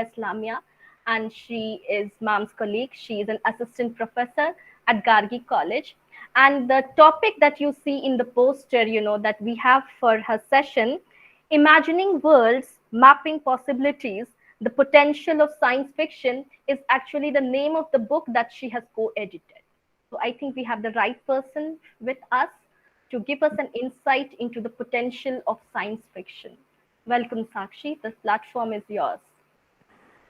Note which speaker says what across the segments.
Speaker 1: Islamia, and she is Mam's colleague. She is an assistant professor at Gargi College. And the topic that you see in the poster, that we have for her session, Imagining Worlds, Mapping Possibilities, the Potential of Science Fiction, is actually the name of the book that she has co-edited. So I think we have the right person with us to give us an insight into the potential of science fiction. Welcome, Sakshi. The platform is yours.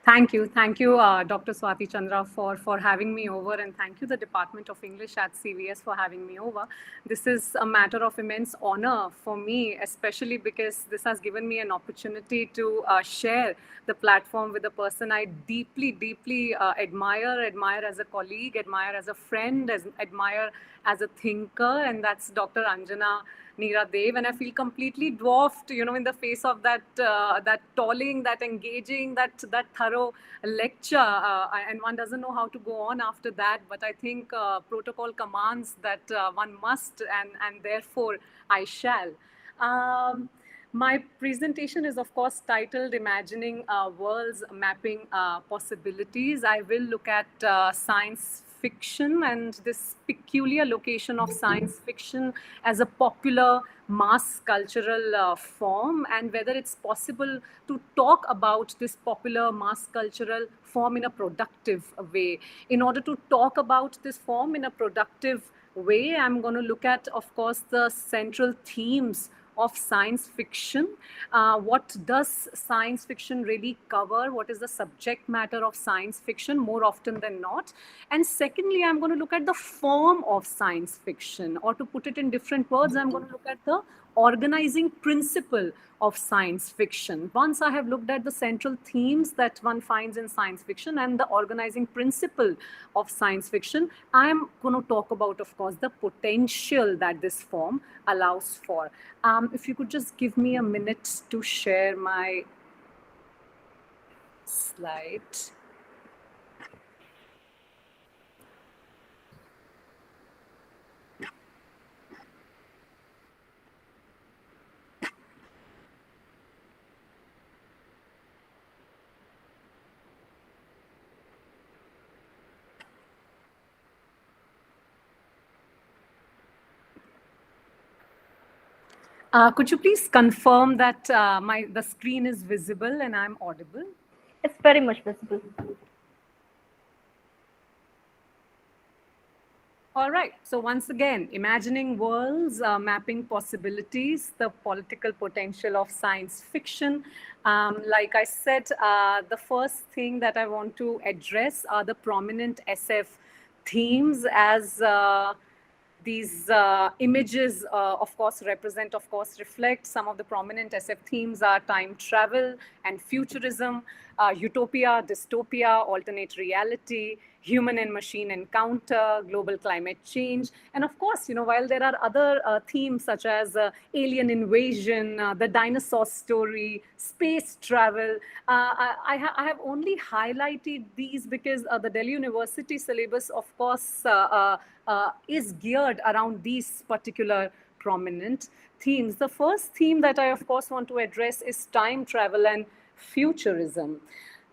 Speaker 2: Thank you, Dr. Swati Chandra, for having me over, and thank you, the Department of English at CVS, for having me over. This is a matter of immense honor for me, especially because this has given me an opportunity to share the platform with a person I deeply admire as a colleague, admire as a friend, admire as a thinker, and that's Dr. Anjana Neera Dev, and I feel completely dwarfed, in the face of that tolling, that engaging, that thorough lecture, and one doesn't know how to go on after that. But I think protocol commands that one must, and therefore I shall. My presentation is, of course, titled Imagining Worlds, Mapping Possibilities. I will look at science fiction and this peculiar location of science fiction as a popular mass cultural form, and whether it's possible to talk about this popular mass cultural form in a productive way. In order to talk about this form in a productive way, I'm going to look at, of course, the central themes of science fiction. What does science fiction really cover? What is the subject matter of science fiction more often than not? And secondly, I'm going to look at the form of science fiction, or to put it in different words, I'm going to look at the organizing principle of science fiction. Once I have looked at the central themes that one finds in science fiction and the organizing principle of science fiction, I'm going to talk about, of course, the potential that this form allows for. If you could just give me a minute to share my slide. Could you please confirm that the screen is visible and I'm audible?
Speaker 1: It's very much visible.
Speaker 2: All right. So once again, imagining worlds, mapping possibilities, the political potential of science fiction. Like I said, the first thing that I want to address are the prominent SF themes, as these images, of course, reflect some of the prominent SF themes are time travel and futurism, utopia, dystopia, alternate reality, human and machine encounter, global climate change. And of course, while there are other themes such as alien invasion, the dinosaur story, space travel, I have only highlighted these because the Delhi University syllabus, of course, is geared around these particular prominent themes. The first theme that I, of course, want to address is time travel and futurism.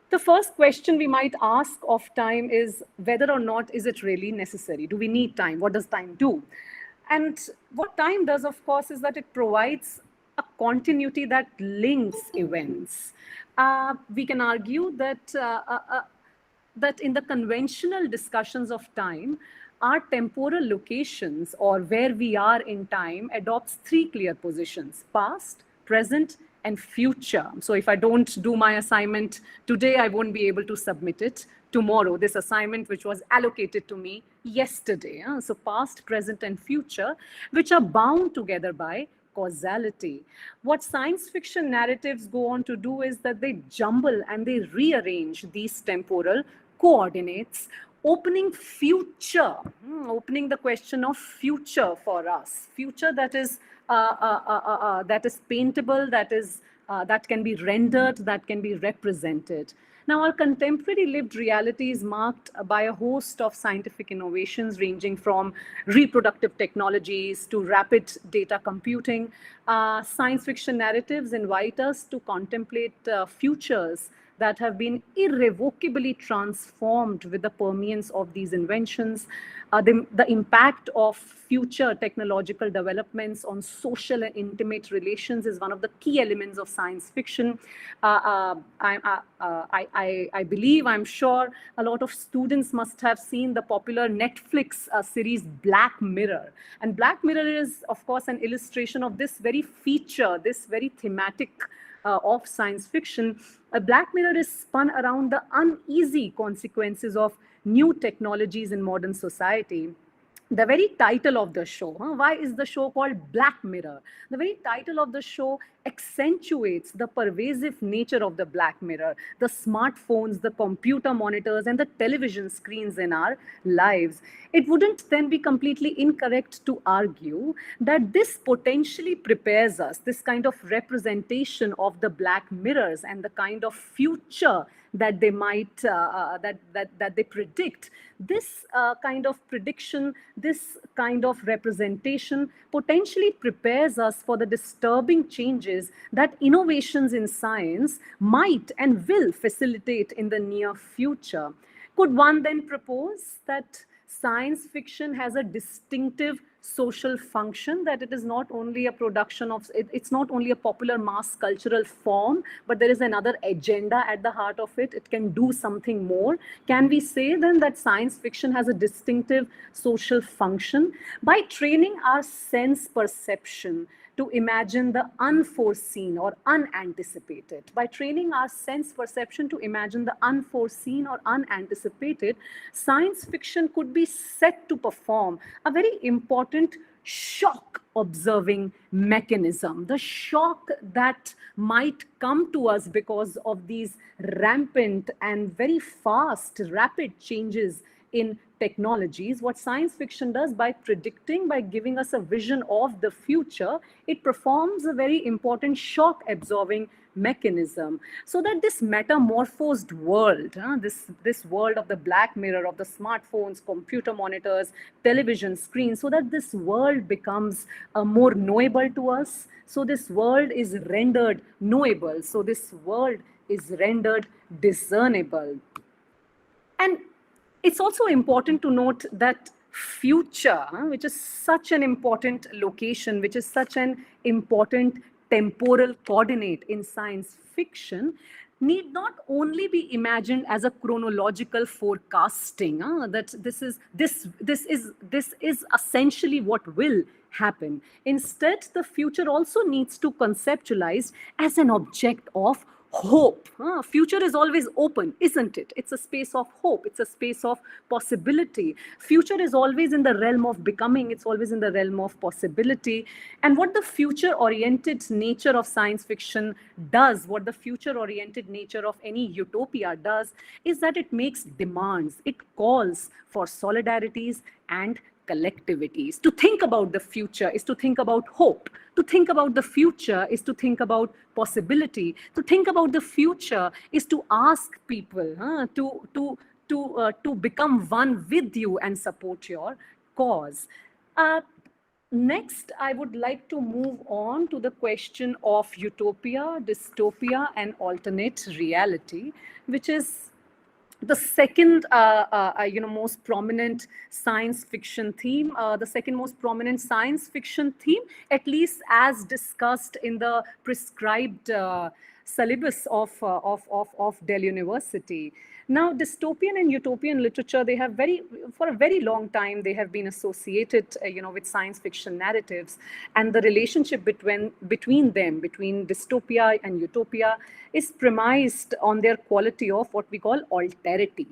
Speaker 2: The first question we might ask of time is whether or not is it really necessary? Do we need time? What does time do? And what time does, of course, is that it provides a continuity that links events. We can argue that, that in the conventional discussions of time, our temporal locations, or where we are in time, adopts three clear positions: past, present, and future. So if I don't do my assignment today, I won't be able to submit it tomorrow, this assignment which was allocated to me yesterday. So past, present, and future, which are bound together by causality. What science fiction narratives go on to do is that they jumble and they rearrange these temporal coordinates, opening the question of future for us, future that is paintable, that can be rendered, that can be represented. Now, our contemporary lived reality is marked by a host of scientific innovations ranging from reproductive technologies to rapid data computing. Science fiction narratives invite us to contemplate futures that have been irrevocably transformed with the permeance of these inventions. The impact of future technological developments on social and intimate relations is one of the key elements of science fiction. I believe, I'm sure, a lot of students must have seen the popular Netflix series Black Mirror. And Black Mirror is, of course, an illustration of this very feature, this very thematic of science fiction. Black Mirror is spun around the uneasy consequences of new technologies in modern society. The very title of the show, why is the show called Black Mirror? The very title of the show accentuates the pervasive nature of the Black Mirror, the smartphones, the computer monitors, and the television screens in our lives. It wouldn't then be completely incorrect to argue that this potentially prepares us, this kind of representation of the Black Mirrors and the kind of future that they might that they predict. This kind of prediction, this kind of representation potentially prepares us for the disturbing changes that innovations in science might and will facilitate in the near future. Could one then propose that science fiction has a distinctive social function, that it is not only a production of, it's not only a popular mass cultural form, but there is another agenda at the heart of it? It can do something more. Can we say then that science fiction has a distinctive social function? By training our sense perception to imagine the unforeseen or unanticipated, by training our sense perception to imagine the unforeseen or unanticipated, science fiction could be set to perform a very important shock observing mechanism. The shock that might come to us because of these rampant and very fast, rapid changes in technologies. What science fiction does, by predicting, by giving us a vision of the future, it performs a very important shock absorbing mechanism, so that this metamorphosed world, this world of the Black Mirror, of the smartphones, computer monitors, television screens, so that this world becomes more knowable to us. So this world is rendered knowable. So this world is rendered discernible. And it's also important to note that future, which is such an important location, which is such an important temporal coordinate in science fiction, need not only be imagined as a chronological forecasting, that this is essentially what will happen. Instead, the future also needs to conceptualize as an object of hope. Future is always open, isn't it? It's a space of hope. It's a space of possibility. Future is always in the realm of becoming. It's always in the realm of possibility. And what the future-oriented nature of science fiction does, what the future-oriented nature of any utopia does, is that it makes demands. It calls for solidarities and collectivities. To think about the future is to think about hope. To think about the future is to think about possibility. To think about the future is to ask people to become one with you and support your cause. Next, I would like to move on to the question of utopia, dystopia, and alternate reality, which is the second most prominent science fiction theme, the second most prominent science fiction theme, at least as discussed in the prescribed syllabus of Delhi University. Now, dystopian and utopian literature, they have for a very long time, they have been associated, with science fiction narratives, and the relationship between them, between dystopia and utopia, is premised on their quality of what we call alterity,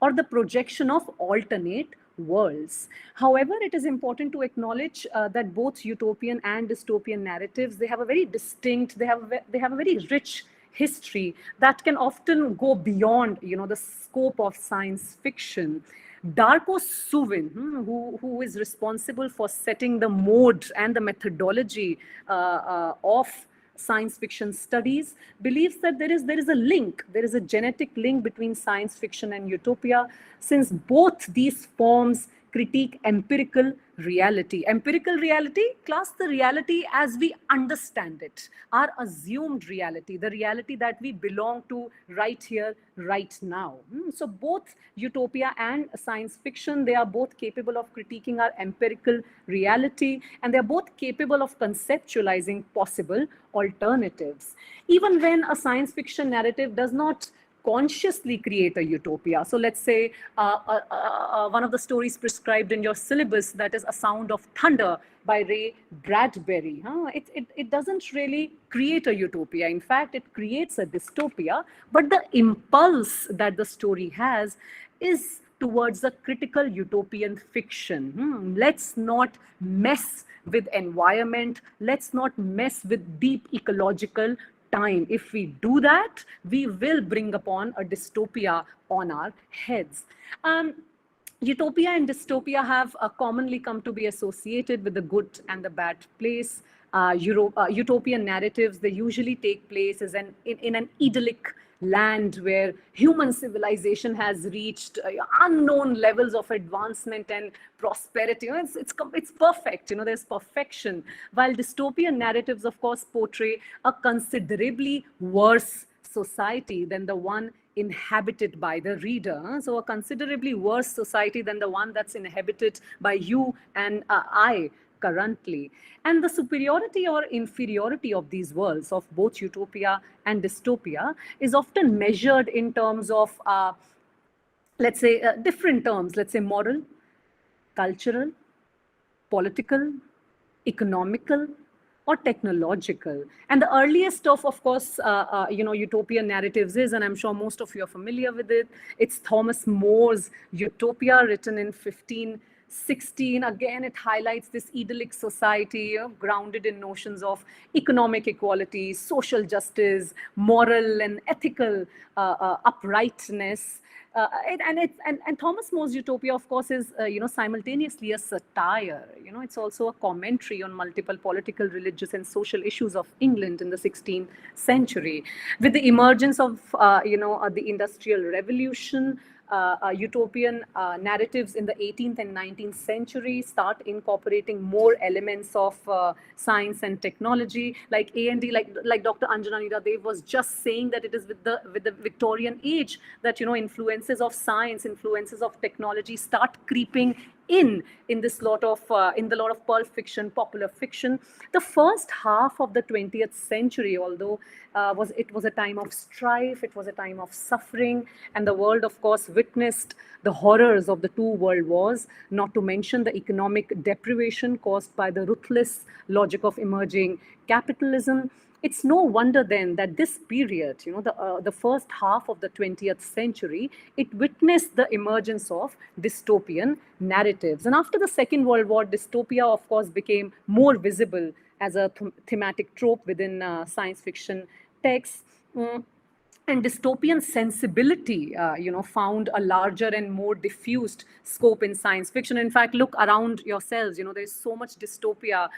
Speaker 2: or the projection of alternate worlds. However, it is important to acknowledge that both utopian and dystopian narratives, they have a very distinct, they have a very rich history that can often go beyond, the scope of science fiction. Darko Suvin, who is responsible for setting the mode and the methodology of science fiction studies, believes that there is a link, there is a genetic link between science fiction and utopia, since both these forms critique empirical reality. Empirical reality, class, the reality as we understand it, our assumed reality, the reality that we belong to right here, right now. So both utopia and science fiction, they are both capable of critiquing our empirical reality, and they're both capable of conceptualizing possible alternatives. Even when a science fiction narrative does not consciously create a utopia. So let's say one of the stories prescribed in your syllabus, that is A Sound of Thunder by Ray Bradbury. It doesn't really create a utopia. In fact, it creates a dystopia, but the impulse that the story has is towards a critical utopian fiction. Let's not mess with environment. Let's not mess with deep ecological time. If we do that, we will bring upon a dystopia on our heads. Utopia and dystopia have commonly come to be associated with the good and the bad place. Utopian narratives, they usually take place as in an idyllic land where human civilization has reached unknown levels of advancement and prosperity. It's perfect. There's perfection. While dystopian narratives, of course, portray a considerably worse society than the one inhabited by the reader. So a considerably worse society than the one that's inhabited by you and I currently. And the superiority or inferiority of these worlds, of both utopia and dystopia, is often measured in terms of, let's say, different terms, let's say moral, cultural, political, economical, or technological. And the earliest of course, utopian narratives is, and I'm sure most of you are familiar with it, it's Thomas More's Utopia, written in 1516. Again, it highlights this idyllic society grounded in notions of economic equality, social justice, moral and ethical uprightness. And Thomas More's Utopia, of course, is simultaneously a satire. It's also a commentary on multiple political, religious, and social issues of England in the 16th century. With the emergence of the Industrial Revolution, utopian narratives in the 18th and 19th century start incorporating more elements of science and technology, like A&D, like Dr. Anjana Dev was just saying, that it is with the Victorian age that influences of science, influences of technology start creeping in this lot of pulp fiction, popular fiction. The first half of the 20th century, although it was a time of strife, it was a time of suffering, and the world, of course, witnessed the horrors of the two world wars, not to mention the economic deprivation caused by the ruthless logic of emerging capitalism. It's no wonder then that this period, the first half of the 20th century, it witnessed the emergence of dystopian narratives. And after the Second World War, dystopia, of course, became more visible as a thematic trope within science fiction texts. And dystopian sensibility, found a larger and more diffused scope in science fiction. In fact, look around yourselves. There's so much dystopia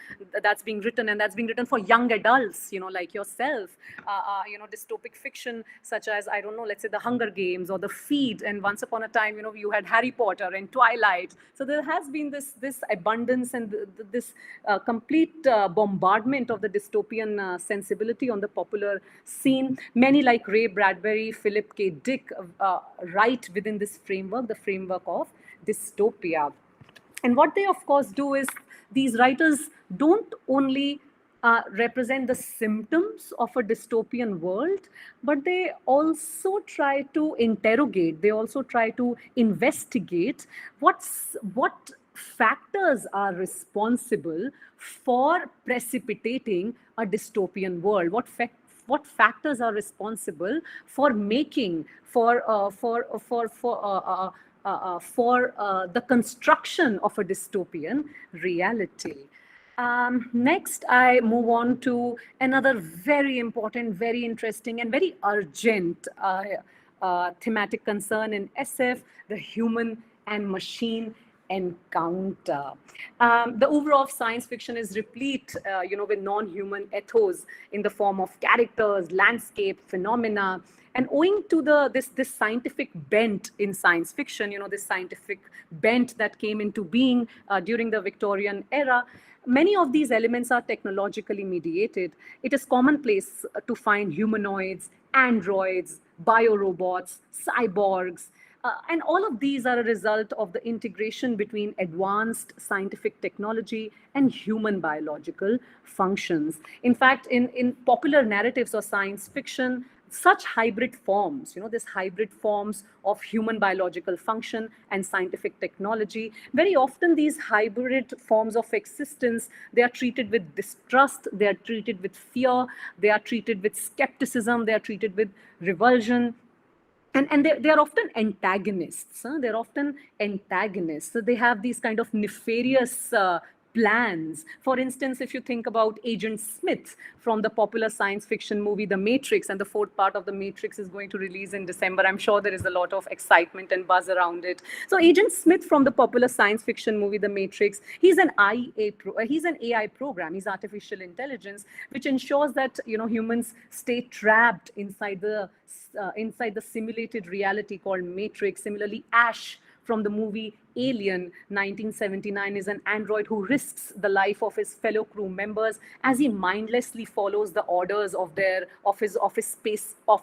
Speaker 2: that's being written, and that's being written for young adults, like yourself. Dystopic fiction such as, I don't know, let's say The Hunger Games or The Feed, and once upon a time, you had Harry Potter and Twilight. So there has been this abundance and this complete bombardment of the dystopian sensibility on the popular scene. Many, like Ray Bradbury, Philip K. Dick, write within this framework, the framework of dystopia. And what they, of course, do is, these writers don't only represent the symptoms of a dystopian world, but they also try to interrogate, they also try to investigate what factors are responsible for precipitating a dystopian world, what factors are responsible for making, for the construction of a dystopian reality. Next, I move on to another very important, very interesting, and very urgent thematic concern in SF, the human and machine encounter. The oeuvre of science fiction is replete, with non-human ethos in the form of characters, landscape, phenomena, and owing to this scientific bent in science fiction, this scientific bent that came into being during the Victorian era. Many of these elements are technologically mediated. It is commonplace to find humanoids, androids, biorobots, cyborgs, and all of these are a result of the integration between advanced scientific technology and human biological functions. In fact, in popular narratives or science fiction, such hybrid forms, this hybrid forms of human biological function and scientific technology, very often these hybrid forms of existence, they are treated with distrust, they are treated with fear, they are treated with skepticism, they are treated with revulsion, and they are often antagonists. They're often antagonists. So they have these kind of nefarious plans. For instance, if you think about Agent Smith from the popular science fiction movie The Matrix, and the fourth part of The Matrix is going to release in December. I'm sure there is a lot of excitement and buzz around it. So Agent Smith from the popular science fiction movie The Matrix, he's an AI program. He's artificial intelligence, which ensures that humans stay trapped inside the simulated reality called Matrix. Similarly, Ash from the movie Alien 1979 is an android who risks the life of his fellow crew members as he mindlessly follows the orders of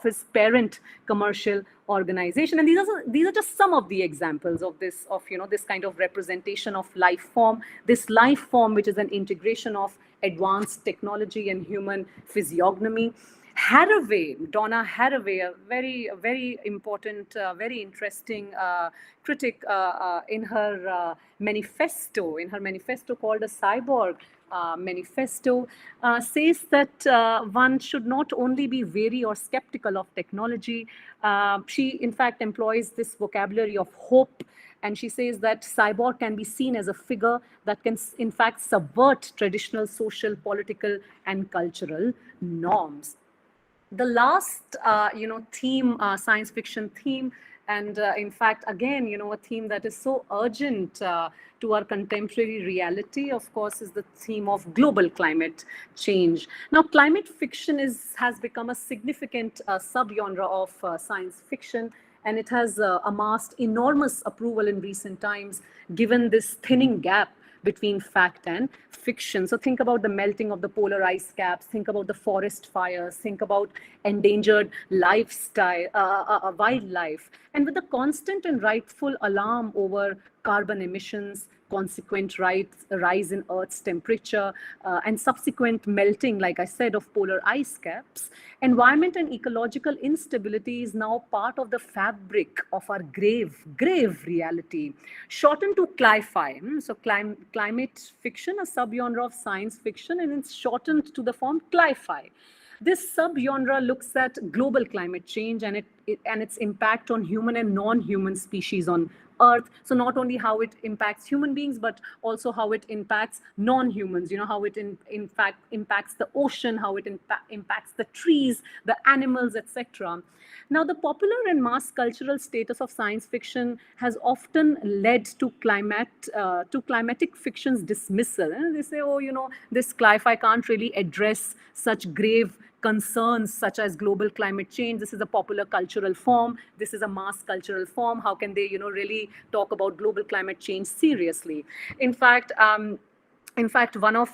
Speaker 2: his parent commercial organization. And these are just some of the examples of this kind of representation of life form. This life form, which is an integration of advanced technology and human physiognomy. Donna Haraway, a very important, very interesting critic in her manifesto called a Cyborg Manifesto, says that one should not only be wary or skeptical of technology. She, in fact, employs this vocabulary of hope. And she says that cyborg can be seen as a figure that can, in fact, subvert traditional social, political, and cultural norms. The last theme, science fiction theme, and in fact again a theme that is so urgent to our contemporary reality, of course, is the theme of global climate change. Now, climate fiction has become a significant subgenre of science fiction, and it has amassed enormous approval in recent times, given this thinning gap between fact and fiction. So think about the melting of the polar ice caps, think about the forest fires, think about endangered wildlife. And with the constant and rightful alarm over carbon emissions, consequent rise in Earth's temperature, and subsequent melting, like I said, of polar ice caps, environment and ecological instability is now part of the fabric of our grave reality. Shortened to cli-fi. So climate fiction, a subgenre of science fiction, and it's shortened to the form cli-fi. This subgenre looks at global climate change and its impact on human and non-human species on Earth. So not only how it impacts human beings, but also how it impacts non-humans, how it in fact impacts the ocean, how it impacts the trees, the animals, etc. Now, the popular and mass cultural status of science fiction has often led to climatic fiction's dismissal. And they say, this cli-fi can't really address such grave concerns such as global climate change. This is a popular cultural form. This is a mass cultural form. How can they, really talk about global climate change seriously? In fact, one of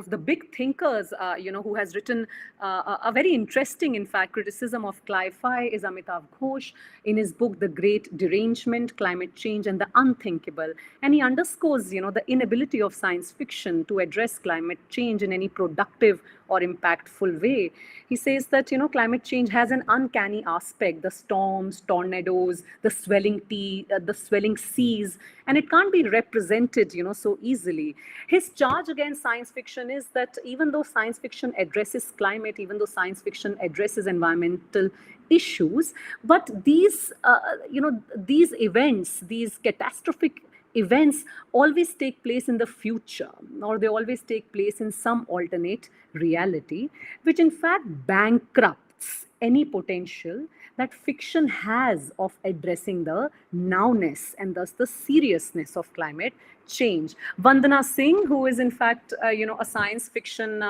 Speaker 2: the big thinkers, who has written a very interesting, in fact, criticism of cli-fi is Amitav Ghosh in his book The Great Derangement: Climate Change and the Unthinkable. And he underscores, the inability of science fiction to address climate change in any productive or impactful way. He says that, climate change has an uncanny aspect: the storms, tornadoes, the swelling seas, and it can't be represented, so easily. His charge against science fiction is that even though science fiction addresses climate, even though science fiction addresses environmental issues, but these events, these catastrophic events always take place in the future, or they always take place in some alternate reality, which in fact bankrupts any potential that fiction has of addressing the nowness and thus the seriousness of climate change. Vandana Singh, who is in fact, a science fiction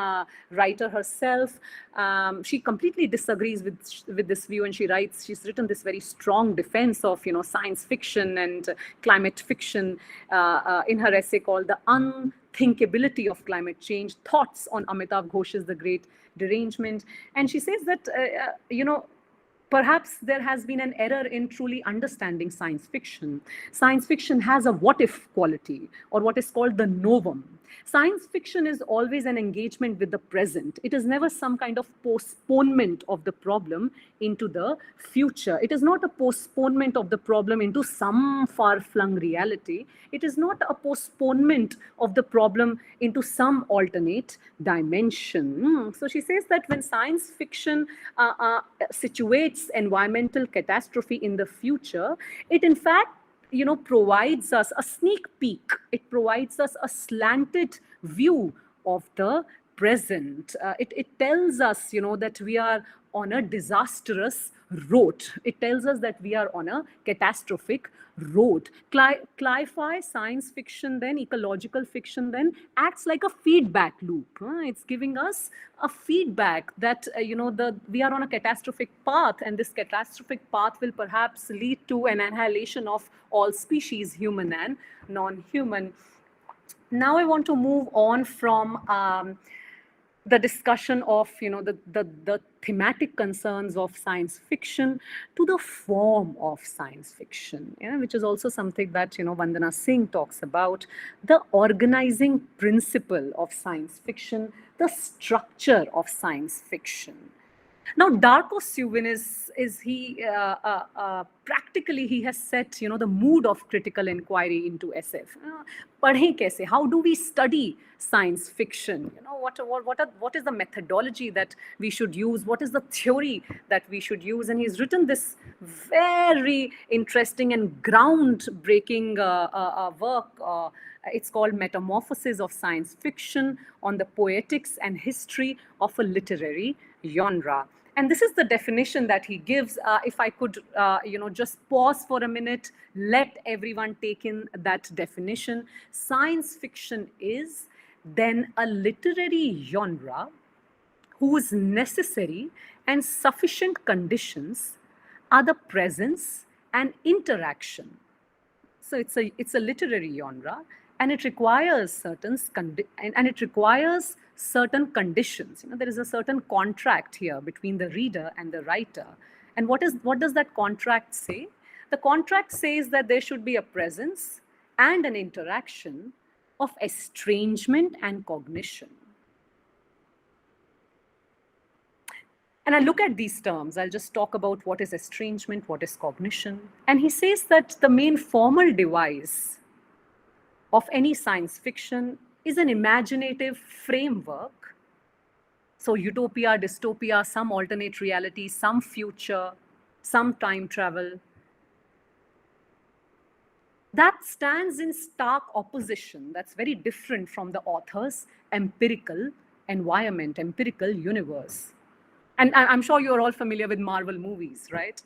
Speaker 2: writer herself, she completely disagrees with this view, and she's written this very strong defense of, science fiction and climate fiction in her essay called "The Unthinkability of Climate Change: Thoughts on Amitav Ghosh's The Great Derangement." And she says that, perhaps there has been an error in truly understanding science fiction. Science fiction has a what if quality, or what is called the novum. Science fiction is always an engagement with the present. It is never some kind of postponement of the problem into the future. It is not a postponement of the problem into some far-flung reality. It is not a postponement of the problem into some alternate dimension. So she says that when science fiction situates environmental catastrophe in the future, it in fact provides us a sneak peek. It provides us a slanted view of the present. It tells us, that we are on a disastrous road. It tells us that we are on a catastrophic road. Cli-fi science fiction, then ecological fiction, then acts like a feedback loop. It's giving us a feedback that we are on a catastrophic path, and this catastrophic path will perhaps lead to an annihilation of all species, human and non-human. Now I want to move on from the discussion of the thematic concerns of science fiction to the form of science fiction, which is also something that Vandana Singh talks about: the organizing principle of science fiction, the structure of science fiction. Now, Darko Suvin is he practically he has set the mood of critical inquiry into SF. Padhe kaise? How do we study science fiction? What is the methodology that we should use? What is the theory that we should use? And he's written this very interesting and groundbreaking work. It's called Metamorphosis of Science Fiction, on the poetics and history of a literary genre. And this is the definition that he gives. If I could, just pause for a minute, let everyone take in that definition. Science fiction is then a literary genre whose necessary and sufficient conditions are the presence and interaction. So it's a literary genre, and it requires certain conditions. There is a certain contract here between the reader and the writer. And what does that contract say? The contract says that there should be a presence and an interaction of estrangement and cognition. And I look at these terms. I'll just talk about what is estrangement, what is cognition. And he says that the main formal device of any science fiction is an imaginative framework. So utopia, dystopia, some alternate reality, some future, some time travel, that stands in stark opposition. That's very different from the author's empirical environment, empirical universe. And I'm sure you're all familiar with Marvel movies, right?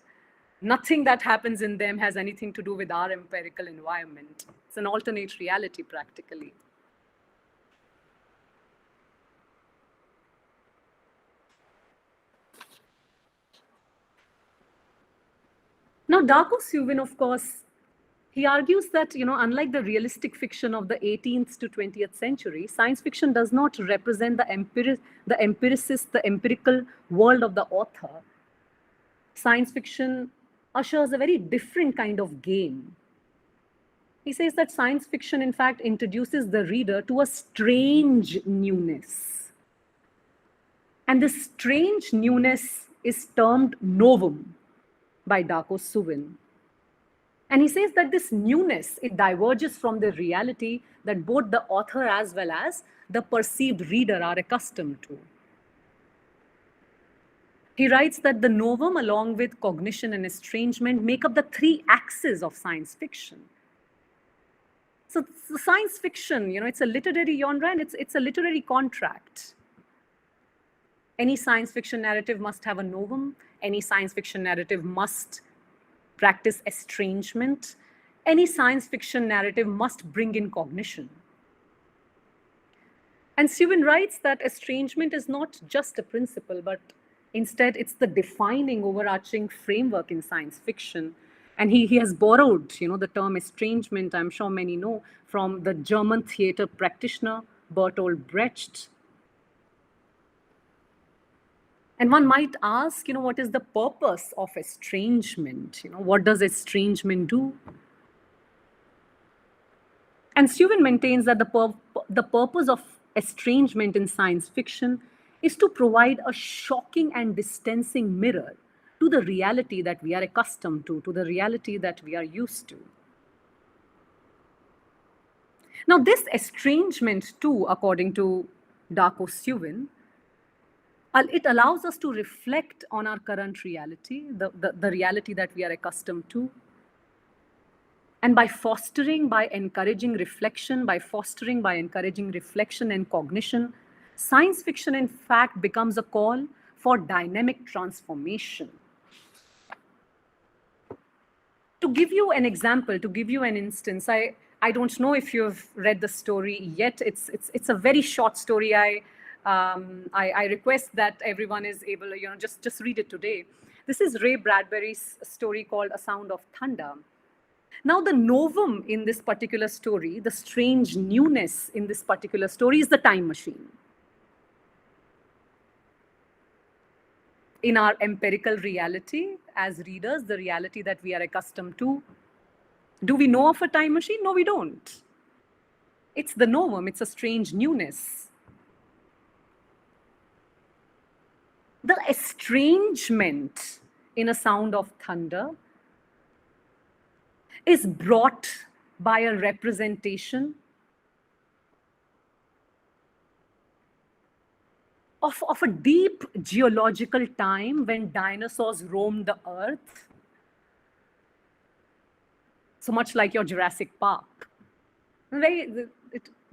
Speaker 2: Nothing that happens in them has anything to do with our empirical environment. It's an alternate reality, practically. Now, Darko Suvin, of course, he argues that, unlike the realistic fiction of the 18th to 20th century, science fiction does not represent the empiricist, the empirical world of the author. Science fiction ushers a very different kind of game. He says that science fiction, in fact, introduces the reader to a strange newness. And this strange newness is termed novum by Darko Suvin. And he says that this newness, it diverges from the reality that both the author as well as the perceived reader are accustomed to. He writes that the novum, along with cognition and estrangement, make up the three axes of science fiction. So science fiction, it's a literary genre, and it's a literary contract. Any science fiction narrative must have a novum. Any science fiction narrative must practice estrangement. Any science fiction narrative must bring in cognition. And Steuben writes that estrangement is not just a principle, but instead it's the defining, overarching framework in science fiction. And he has borrowed, the term estrangement, I'm sure many know, from the German theater practitioner Bertolt Brecht. And one might ask, what is the purpose of estrangement? What does estrangement do? And Steuben maintains that the purpose of estrangement in science fiction is to provide a shocking and distancing mirror to the reality that we are accustomed to the reality that we are used to. Now, this estrangement, too, according to Darko Steuben, it allows us to reflect on our current reality, the reality that we are accustomed to. And by encouraging reflection and cognition, science fiction, in fact, becomes a call for dynamic transformation. To give you an example, to give you an instance, I don't know if you've read the story yet. It's a very short story. I request that everyone is able to, just read it today. This is Ray Bradbury's story called A Sound of Thunder. Now, the novum in this particular story, the strange newness in this particular story, is the time machine. In our empirical reality, as readers, the reality that we are accustomed to, do we know of a time machine? No, we don't. It's the novum, it's a strange newness. The estrangement in A Sound of Thunder is brought by a representation of a deep geological time when dinosaurs roamed the earth. So much like your Jurassic Park. The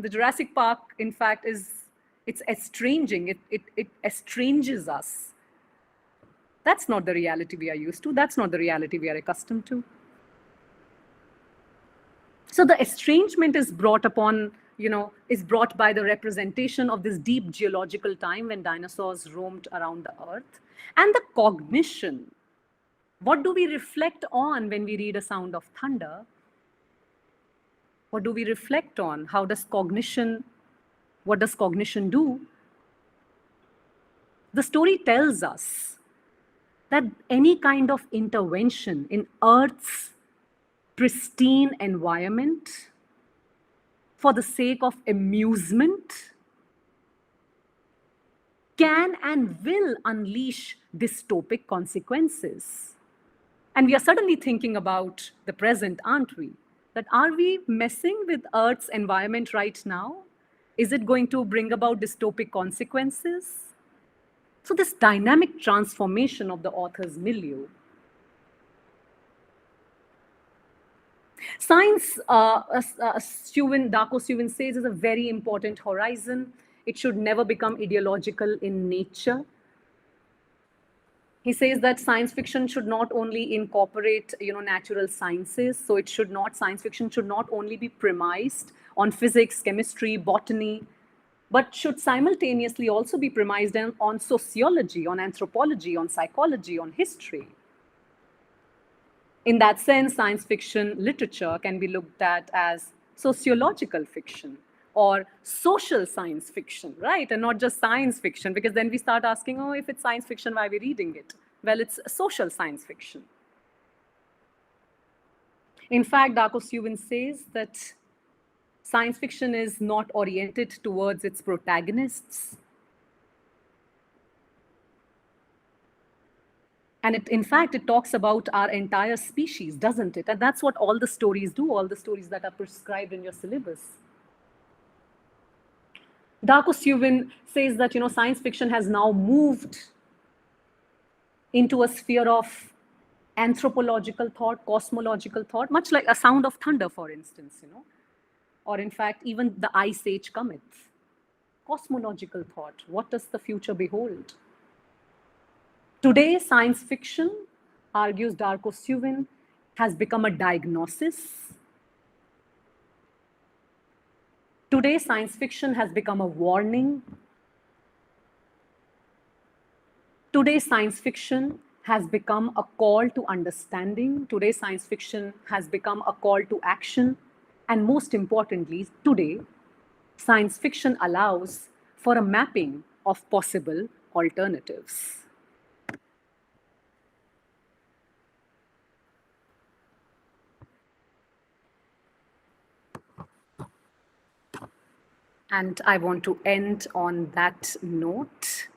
Speaker 2: Jurassic Park, in fact, it's estranging. It estranges us. That's not the reality we are used to. That's not the reality we are accustomed to. So the estrangement is brought upon, is brought by the representation of this deep geological time when dinosaurs roamed around the earth. And the cognition. What do we reflect on when we read A Sound of Thunder? What do we reflect on? What does cognition do? The story tells us that any kind of intervention in Earth's pristine environment for the sake of amusement can and will unleash dystopic consequences. And we are suddenly thinking about the present, aren't we? That are we messing with Earth's environment right now? Is it going to bring about dystopic consequences? So this dynamic transformation of the author's milieu. Science, Darko Steuben says, is a very important horizon. It should never become ideological in nature. He says that science fiction should not only incorporate, natural sciences. So science fiction should not only be premised on physics, chemistry, botany, but should simultaneously also be premised on sociology, on anthropology, on psychology, on history. In that sense, science fiction literature can be looked at as sociological fiction or social science fiction, right? And not just science fiction, because then we start asking, if it's science fiction, why are we reading it? Well, it's social science fiction. In fact, Darko Steuben says that science fiction is not oriented towards its protagonists. And in fact, it talks about our entire species, doesn't it? And that's what all the stories do, all the stories that are prescribed in your syllabus. Darko Steuben says that, science fiction has now moved into a sphere of anthropological thought, cosmological thought, much like A Sound of Thunder, for instance, or in fact, even The Ice Age cometh. Cosmological thought. What does the future behold? Today, science fiction, argues Darko Suvin, has become a diagnosis. Today, science fiction has become a warning. Today, science fiction has become a call to understanding. Today, science fiction has become a call to action. And most importantly, today, science fiction allows for a mapping of possible alternatives. And I want to end on that note.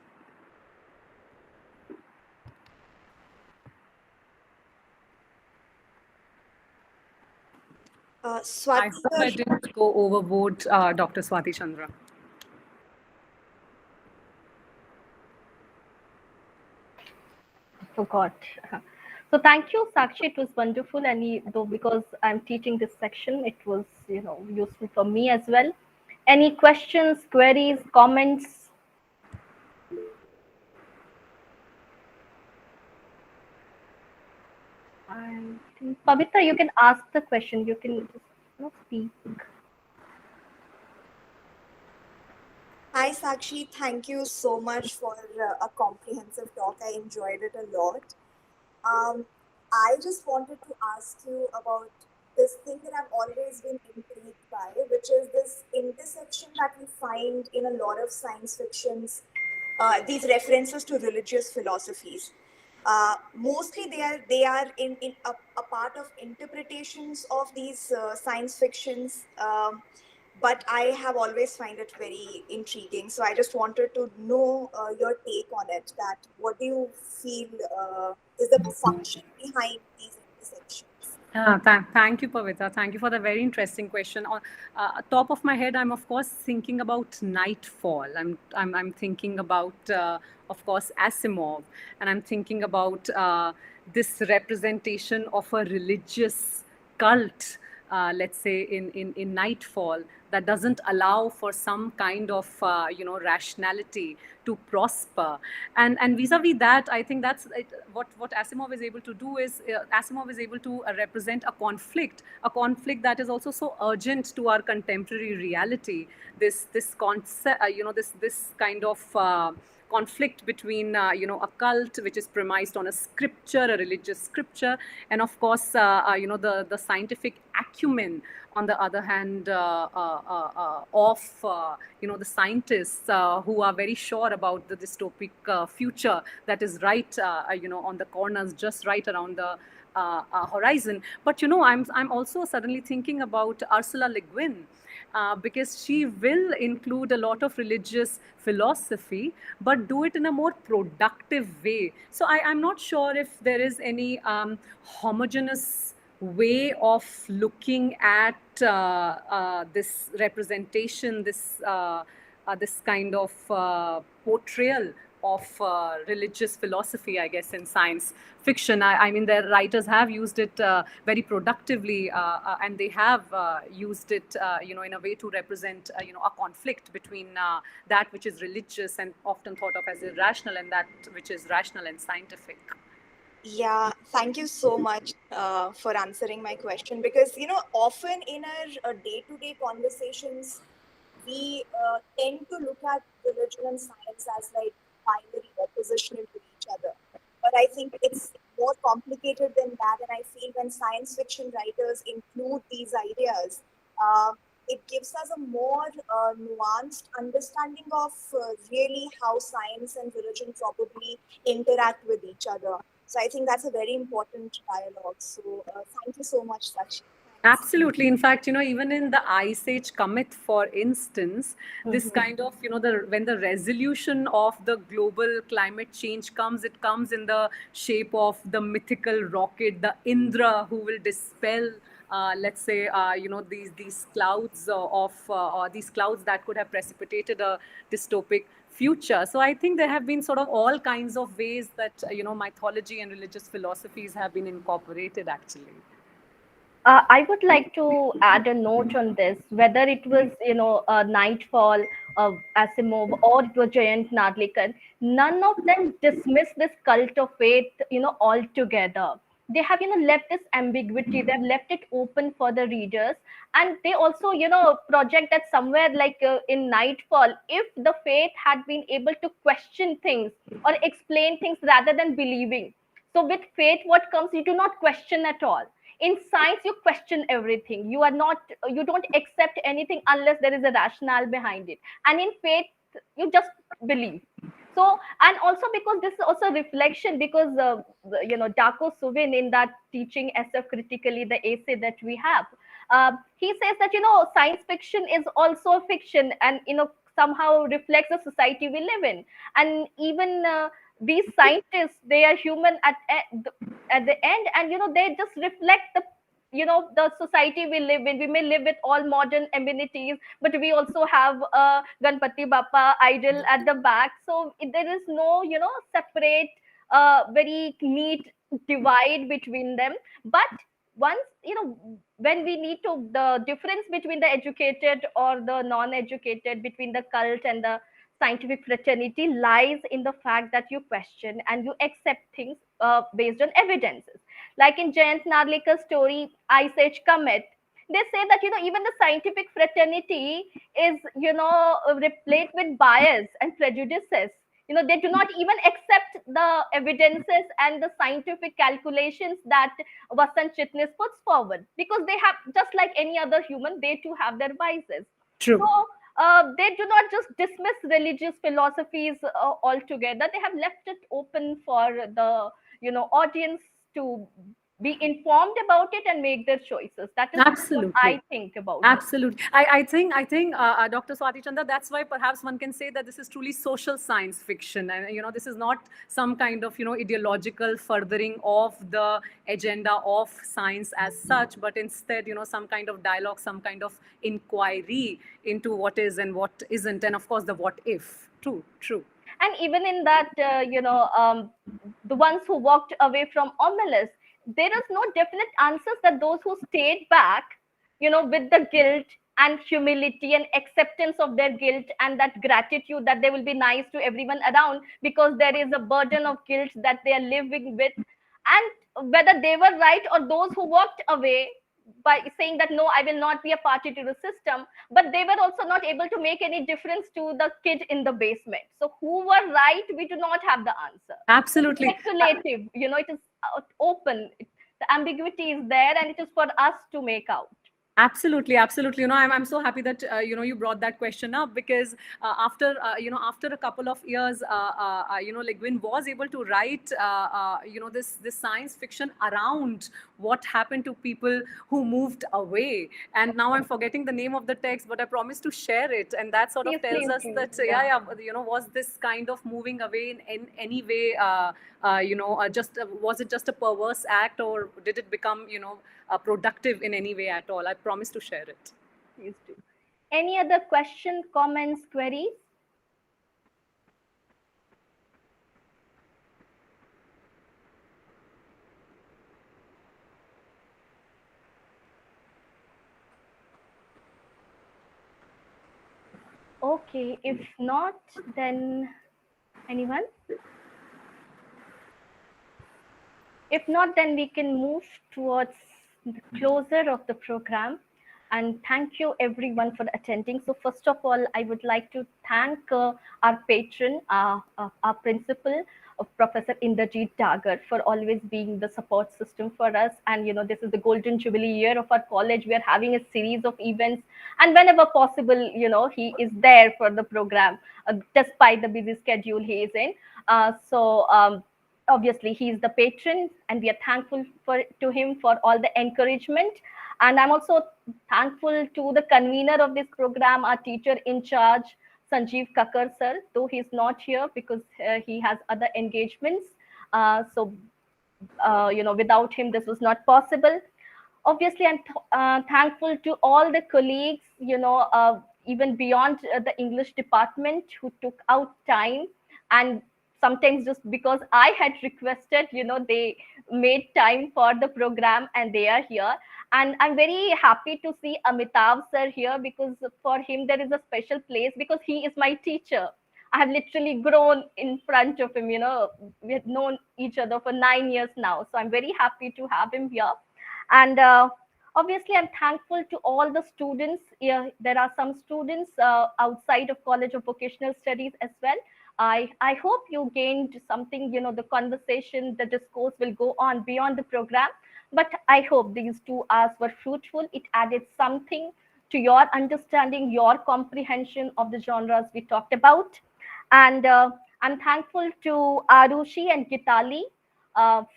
Speaker 2: I
Speaker 3: Swati,
Speaker 2: hope I didn't go overboard, Dr. Swati Chandra.
Speaker 1: Forgot. So thank you, Sakshi. It was wonderful, and though because I'm teaching this section, it was useful for me as well. Any questions, queries, comments? I think Pavitra, you can ask the question. You can just speak.
Speaker 3: Hi, Sakshi. Thank you so much for a comprehensive talk. I enjoyed it a lot. Um, I just wanted to ask you about this thing that I've always been intrigued by, which is this intersection that we find in a lot of science fictions, these references to religious philosophies. Mostly they are in a part of interpretations of these science fictions. But I have always find it very intriguing. So I just wanted to know your take on it. That what do you feel is the function behind these intersections?
Speaker 2: Thank you, Pavitra. Thank you for the very interesting question. On top of my head, I'm of course thinking about Nightfall. I'm thinking about, of course, Asimov, and I'm thinking about this representation of a religious cult, let's say in Nightfall, that doesn't allow for some kind of rationality to prosper. And vis-a-vis that, I think that's what Asimov is able to do is Asimov is able to represent a conflict that is also so urgent to our contemporary reality. This concept, this kind of conflict between a cult which is premised on a scripture, a religious scripture, and of course the scientific acumen on the other hand of the scientists who are very sure about the dystopic future that is right on the corners, just right around the horizon. But I'm also suddenly thinking about Ursula Le Guin, because she will include a lot of religious philosophy, but do it in a more productive way. So I'm not sure if there is any homogeneous way of looking at this representation, this kind of portrayal of religious philosophy, I guess, in science fiction. I mean, the writers have used it very productively, and they have used it, in a way to represent, a conflict between that which is religious and often thought of as irrational and that which is rational and scientific.
Speaker 3: Yeah, thank you so much for answering my question, because often in our day-to-day conversations we tend to look at religion and science as like binary oppositional to each other. But I think it's more complicated than that. And I feel when science fiction writers include these ideas, it gives us a more nuanced understanding of really how science and religion probably interact with each other. So I think that's a very important dialogue. So thank you so much, Sakshi. Thanks.
Speaker 2: Absolutely. In fact, even in the Ice Age commit, for instance, this
Speaker 1: Mhm.
Speaker 2: kind of, when the resolution of the global climate change comes, it comes in the shape of the mythical rocket, the Indra, who will dispel, let's say, these clouds or these clouds that could have precipitated a dystopic future. So I think there have been sort of all kinds of ways that, mythology and religious philosophies have been incorporated, actually.
Speaker 1: I would like to add a note on this, whether it was, Nightfall, Asimov, or it was Jayant Narlikar, none of them dismiss this cult of faith, altogether. They have, left this ambiguity, they've left it open for the readers. And they also, project that somewhere like in Nightfall, if the faith had been able to question things or explain things rather than believing. So with faith, what comes, you do not question at all. In science, you question everything. You don't accept anything unless there is a rationale behind it. And in faith, you just believe. So, and also because this is also reflection, because Dako Suvin, in that teaching SF critically, the essay that we have, he says that science fiction is also fiction, and somehow reflects the society we live in. And even these scientists, they are human at the end, and they just reflect the society we live in. We may live with all modern amenities, but we also have a Ganpati Bappa idol at the back. So there is no separate very neat divide between them. But once, when we need to, the difference between the educated or the non-educated, between the cult and the scientific fraternity, lies in the fact that you question and you accept things based on evidences. Like in Jayant Narlikar's story, Ice Age Comet, they say that even the scientific fraternity is replete with bias and prejudices. They do not even accept the evidences and the scientific calculations that Vasant Chitnis puts forward, because they have, just like any other human, they too have their biases. So
Speaker 2: True.
Speaker 1: they do not just dismiss religious philosophies altogether. They have left it open for the audience to be informed about it and make their choices. That is what
Speaker 2: Absolutely.
Speaker 1: I think about it.
Speaker 2: Absolutely. I think, Dr. Swati Chandra, that's why perhaps one can say that this is truly social science fiction. And, this is not some kind of, ideological furthering of the agenda of science as such, but instead, some kind of dialogue, some kind of inquiry into what is and what isn't. And of course, the what if. True, true.
Speaker 1: And even in that, the ones who walked away from Omelis, there is no definite answers that those who stayed back, with the guilt and humility and acceptance of their guilt, and that gratitude that they will be nice to everyone around because there is a burden of guilt that they are living with. And whether they were right, or those who walked away by saying that no, I will not be a party to the system, but they were also not able to make any difference to the kid in the basement. So who were right, we do not have the answer. It's
Speaker 2: Absolutely.
Speaker 1: speculative, it is open. The ambiguity is there, and it is for us to make out.
Speaker 2: Absolutely, absolutely. I'm so happy that you brought that question up, because after a couple of years, Le Guin was able to write this science fiction around what happened to people who moved away. And now I'm forgetting the name of the text, but I promised to share it, and that sort of
Speaker 1: Please,
Speaker 2: tells
Speaker 1: please,
Speaker 2: us
Speaker 1: please.
Speaker 2: that
Speaker 1: Yeah.
Speaker 2: was this kind of moving away in any way, just was it just a perverse act, or did it become productive in any way at all? I promise to share it.
Speaker 1: Please do. Any other question, comments, queries? Okay, if not, then anyone? If not, then we can move towards the closer of the program. And thank you everyone for attending. So first of all, I would like to thank our patron, our principal, Professor Inderjeet Dagar, for always being the support system for us. And this is the golden jubilee year of our college. We are having a series of events, and whenever possible, he is there for the program, despite the busy schedule he is in. Obviously he's the patron, and we are thankful to him for all the encouragement. And I'm also thankful to the convener of this program, our teacher in charge, Sanjeev Kakkar sir, though he's not here because he has other engagements. Without him this was not possible. Obviously I'm thankful to all the colleagues, even beyond the English department, who took out time and sometimes just because I had requested, they made time for the program and they are here. And I'm very happy to see Amitav sir here, because for him there is a special place because he is my teacher. I have literally grown in front of him. We have known each other for 9 years now, so I'm very happy to have him here. And obviously, I'm thankful to all the students. Yeah, there are some students outside of College of Vocational Studies as well. I hope you gained something. The conversation, the discourse will go on beyond the program. But I hope these 2 hours were fruitful. It added something to your understanding, your comprehension of the genres we talked about. And I'm thankful to Arushi and Gitali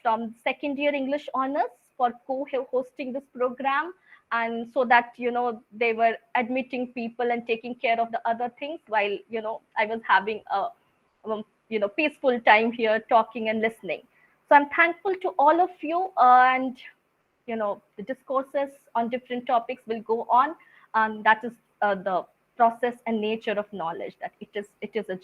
Speaker 1: from second year English honors for co-hosting this program, and so that they were admitting people and taking care of the other things while I was having a peaceful time here talking and listening. So I'm thankful to all of you, and the discourses on different topics will go on, and that is the process and nature of knowledge, that it is a journey.